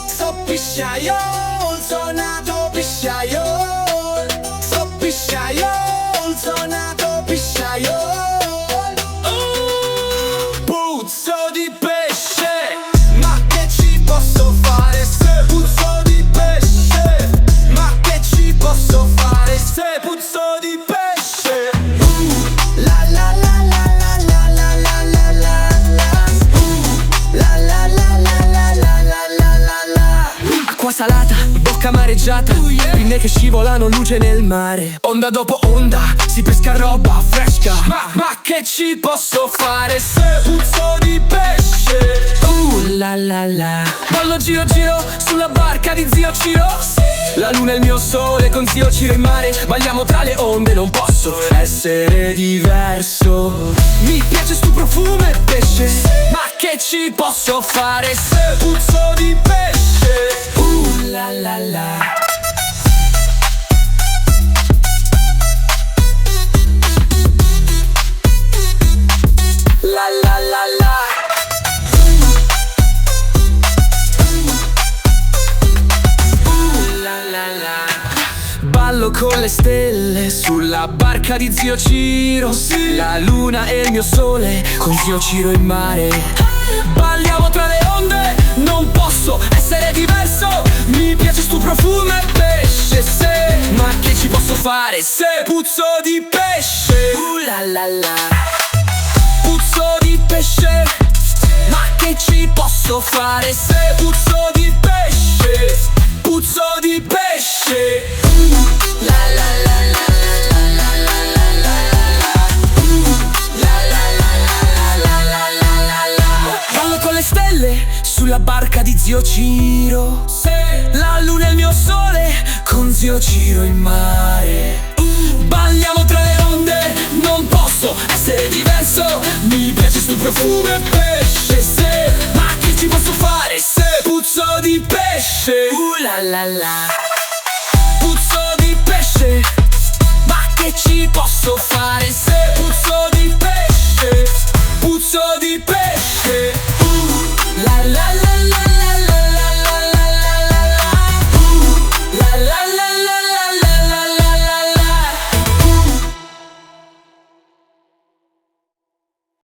So pisciaiol, sono nato pisciaiol. So pisciaiol, sono nato pisciaiol. Puzzo di pesce, ma che ci posso fare se puzzo di pesce? Ma che ci posso fare se puzzo di pesce? La la la la la la la la la la la. La la la la la la la la la la. Acqua salata, bocca mareggiata, pinne che scivolano, luce nel mare. Onda dopo onda, si pesca roba fresca. Ma che ci posso fare se puzzo di pesce? La la la. Ballo giro giro sulla barca di zio Ciro. La luna è il mio sole, con zio Ciro in mare. Balliamo tra le onde, non posso essere diverso. Mi piace sto profumo e pesce. Ma che ci posso fare se puzzo di pesce? La la la. La la la la. La la la. Ballo con le stelle sulla barca di zio Ciro. La luna è il mio sole, con zio Ciro in mare. Balliamo tra le onde, non posso essere diverso. Mi piace sto profumo e pesce se. Ma che ci posso fare se puzzo di pesce? La la la. Puzzo di pesce, ma che ci posso fare se puzzo di pesce? Puzzo di pesce. La la la la la la la la la la. La la la la la la la la la. Ballo con le stelle sulla barca di zio Ciro. La luna è il mio sole, con zio Ciro in mare. Balliamo tra le onde, non posso essere diverso. Mi piace sto profumo e pesce se. Ma che ci posso fare se puzzo di pesce? La la la. Puzzo di pesce, ma che ci posso fare se puzzo di pesce? Puzzo di pesce. La la